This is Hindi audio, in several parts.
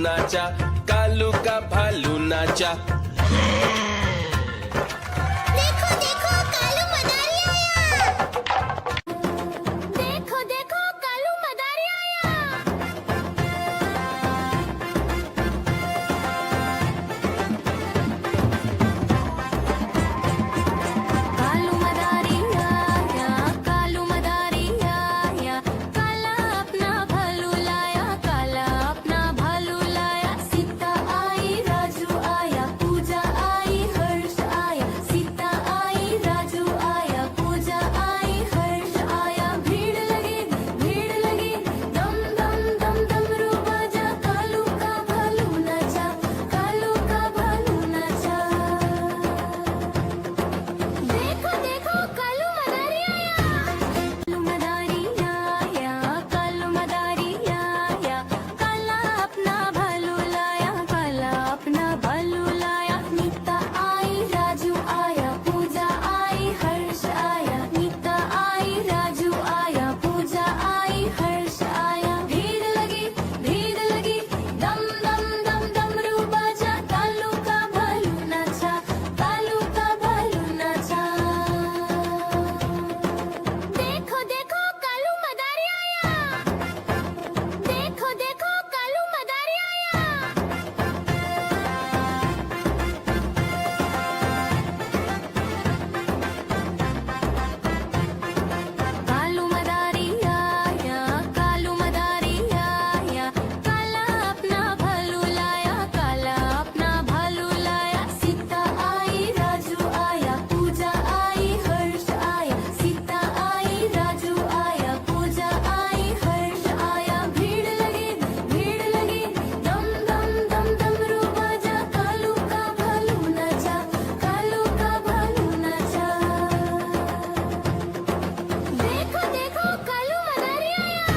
नाचा, कालू का भालू नाचा। देखो देखो कालू मदारी आया। देखो देखो कालू मदारी आया। कालू मदारी आया, कालू मदारी आया, काला अपना भालू लाया, काला अपना भालू लाया। सीता आई राजू आया, पूजा आई हर्ष आया, सीता आई राजू आया, पूजा आई हर्ष आया। भीड़ लगी दम दम दम डमरू बाजा, कालू का भालू नाचा, कालू का भालू नाचा। देखो देखो कालू मदारी आया। कालू मदारी आया, कालू मदारी आया, काला अपना भालू लाया, काला अपना भालू लाया। नीता आई राजू आया, पूजा आई हर्ष आया, नीता आई राजू आया, पूजा आई हर्ष आया। भीड़ लगी दम दम दम डमरू बाजा, कालू का भालू नाचा, कालू का भालू नाचा। देखो देखो कालू मदारी आया। देखो देखो कालू मदारी आया। कालू मदारी आया, कालू मदारी आया, काला अपना भालू लाया, काला अपना भालू लाया। सीता आई राजू आया, पूजा आई हर्ष आया, सीता आई राजू आया, पूजा आई हर्ष आया। भीड़ लगी दम दम दम डमरू बाजा, कालू का भालू नाचा, कालू का भालू नाचा। देखो देखो कालू मदारी आया।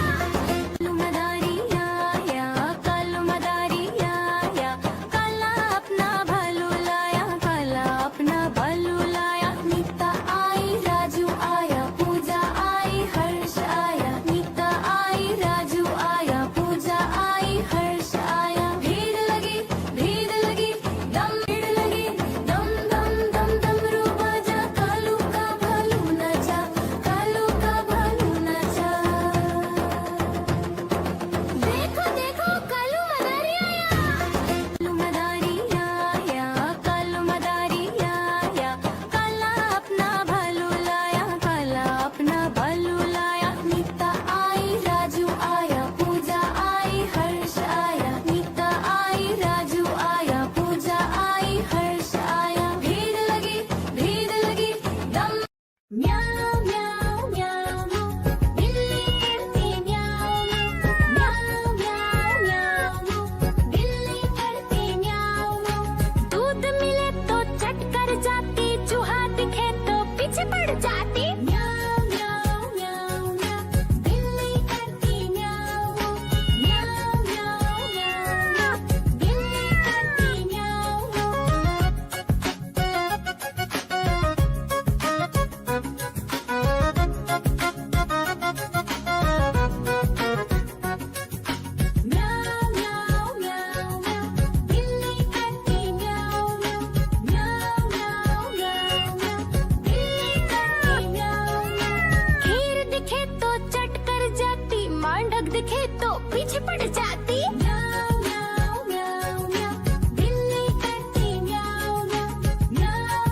कालू मदारी आया, कालू मदारी आया, काला अपना भालू लाया, काला अपना भालू लाया। नीता आई राजू आया, पूजा आई हर्ष आया, नीता आई राजू आया, पूजा आई हर्ष आया। भीड़ लगी दम दम दम डमरू बाजा, कालू का भालू नाचा, कालू का भालू नाचा। देखो देखो कालू मदारी आया। कालू मदारी आया, कालू मदारी आया, काला अपना भालू लाया, काला अपना भालू लाया। नीता आई राजू आया, पूजा आई हर्ष आया, नीता आई राजू आया, पूजा आई हर्ष आया। भीड़ लगी दम म्याऊ म्याऊ म्याऊ बिल्ली करती म्याऊ म्याऊ म्याऊ म्याऊ बिल्ली करती म्याऊ। दूध मिले तो चट कर जाती, चूहा दिखे तो पीछे पड़ जाती। म्याऊ म्याऊ म्याऊ म्याऊ बिल्ली करती म्याऊ म्याऊ म्याऊ म्याऊ बिल्ली करती म्याऊ। म्याऊ म्याऊ म्याऊ म्याऊ बिल्ली करती म्याऊ म्याऊ म्याऊ म्याऊ म्याऊ बिल्ली करती म्याऊ। खीर दिखे तो चट कर जाती, मांडक दिखे तो पीछे पड़ जाती। म्याऊ म्याऊ म्याऊ म्याऊ बिल्ली करती म्याऊ म्याऊ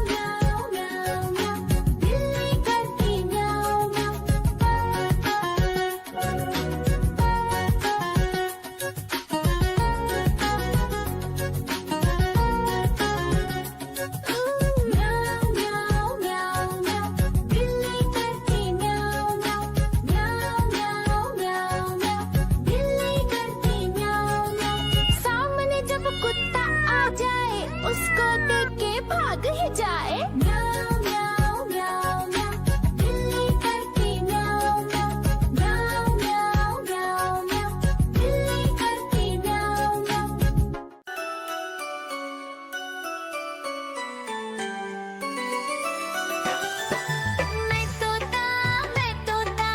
म्याऊ म्याऊ म्याऊ बिल्ली करती म्याऊ म्याऊ। म्याऊ म्याऊ म्याऊ म्याऊ बिल्ली करती म्याऊ म्याऊ म्याऊ म्याऊ म्याऊ बिल्ली करती म्याऊ म्याऊ। सामने जब कुत्ता आ जाए, उसको देख के भाग ही जाए। म्याऊ म्याऊ म्याऊ म्याऊ बिल्ली करती म्याऊ म्याऊ म्याऊ म्याऊ म्याऊ बिल्ली करती म्याऊ म्याऊ। मैं तोता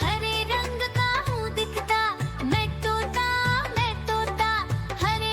हरे रंग का हूँ दिखता। मैं तोता हरे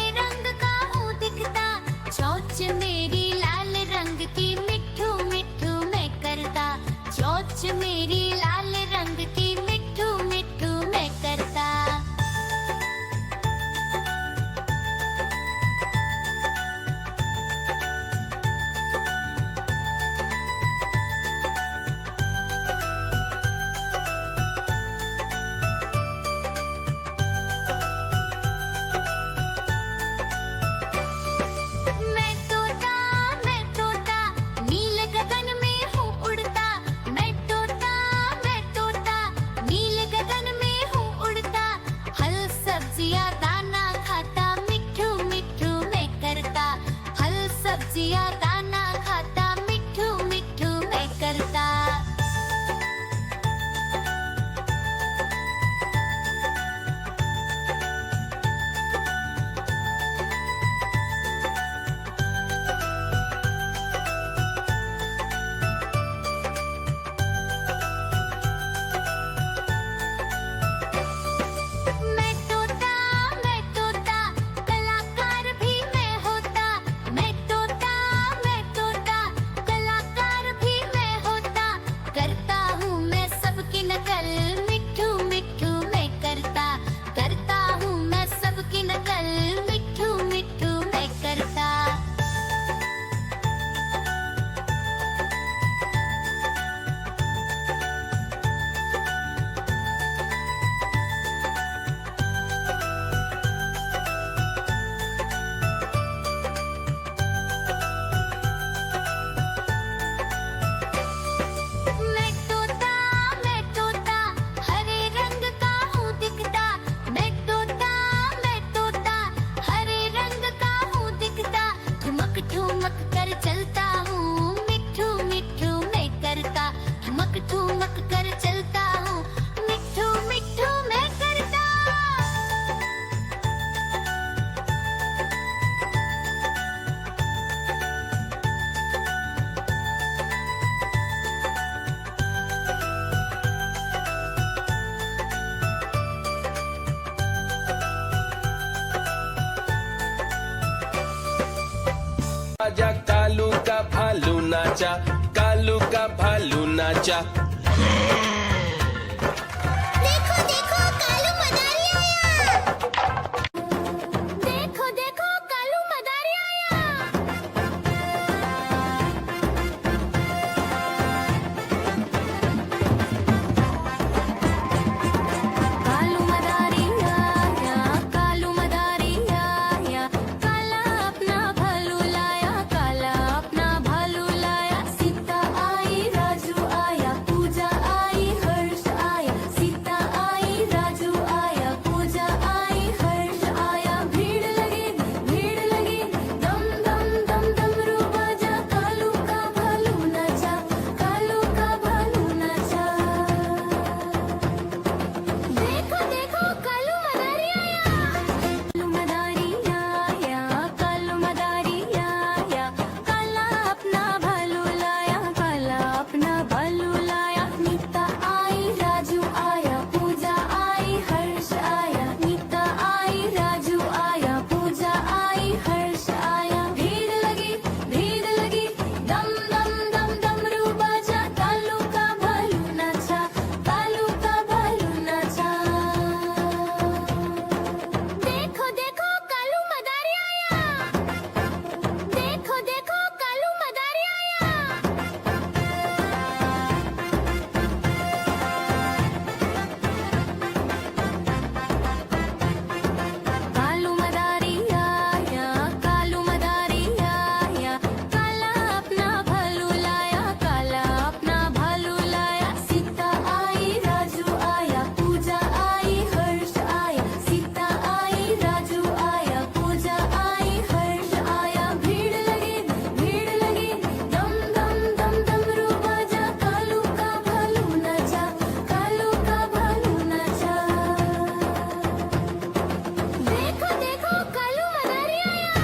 चलता हूँ, मिट्ठू मिट्ठू मैं करता, ठुमक ठुमक कर चलता हूँ, मिट्ठू मिट्ठू मैं करता। आजा कालू का भालू नाचा, कालू का भालू नाचा। देखो देखो कालू मदारी आया, देखो देखो कालू मदारी आया। कालू मदारी आया, कालू मदारी आया, काला अपना भालू लाया, काला अपना भालू लाया। सीता आई राजू आया, पूजा आई हर्ष आया, सीता आई राजू आया, पूजा आई हर्ष आया। भीड़ लगी दम दम दम डमरू बाजा, कालू का भालू नाचा, कालू का भालू नाचा। देखो देखो कालू मदारी आया, कालू मदारी आया, कालू मदारी आया, काला अपना भालू लाया, काला अपना भालू लाया। नीता आई राजू आया, पूजा आई हर्ष आया, नीता आई राजू आया, पूजा आई हर्ष आया। भीड़ लगी दम दम दम डमरू बाजा, कालू का भालू नाचा, कालू का भालू नाचा। देखो देखो कालू मदारी आया, देखो देखो कालू मदारी आया। कालू मदारी आया, कालू मदारी आया, काला अपना भालू लाया, काला अपना भालू लाया। सीता आई राजू आया, पूजा आई हर्ष आया, सीता आई राजू आया, पूजा आई हर्ष आया। भीड़ लगी दम दम दम डमरू बाजा, कालू का भालू नाचा, कालू का भालू नाचा। देखो देखो कालू मदारी आया,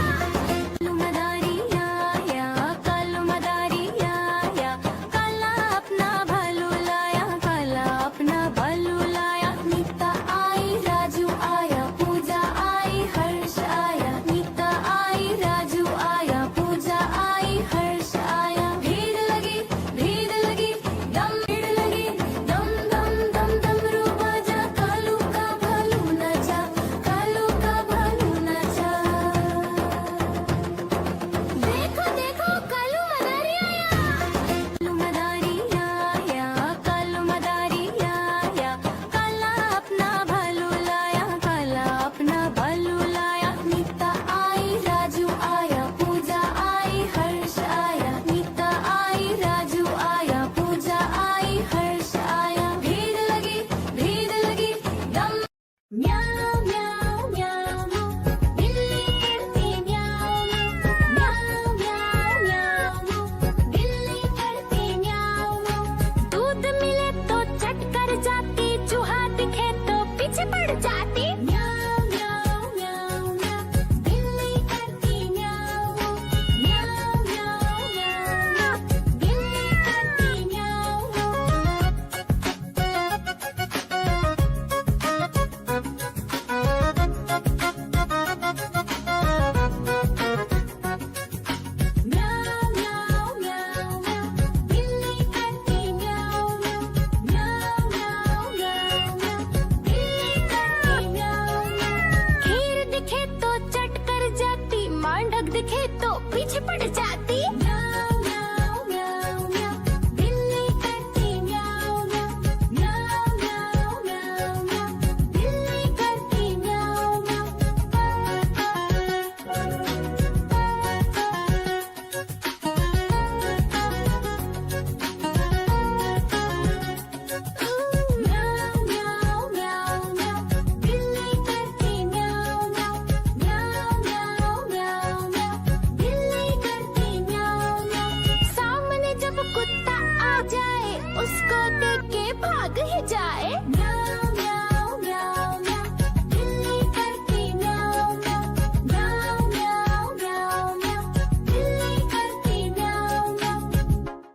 कालू मदारी आया, कालू मदारी आया, काला अपना भालू लाया, काला अपना भालू लाया। नीता आई राजू आया, पूजा आई हर्ष आया, नीता आई राजू आया, पूजा आई हर्ष आया। भीड़ लगी दम दम दम डमरू बाजा, कालू का भालू नाचा, कालू का भालू नाचा। देखो देखो कालू मदारी आया, कालू मदारी आया, कालू मदारी आया, काला अपना भालू लाया, काला अपना भालू लाया। नीता आई राजू आया, पूजा आई हर्ष आया, नीता आई राजू आया, पूजा आई हर्ष आया। भीड़ लगी दम म्याऊ म्याऊ म्याऊ, बिल्ली करती म्याऊ म्याऊ म्याऊ म्याऊ, बिल्ली करती म्याऊ। दूध मिले तो चट कर जाती, चूहा दिखे तो पीछे पड़ जाती। म्याऊ म्याऊ म्याऊ म्याऊ, बिल्ली करती म्याऊ म्याऊ म्याऊ म्याऊ, बिल्ली करती म्याऊ। म्याऊ म्याऊ म्याऊ म्याऊ, बिल्ली करती म्याऊ म्याऊ म्याऊ म्याऊ म्याऊ म्याऊ, बिल्ली करती म्याऊ म्याऊ। खीर दिखे तो चट कर जाती, मांडक दिखे तो पीछे पड़ जाती।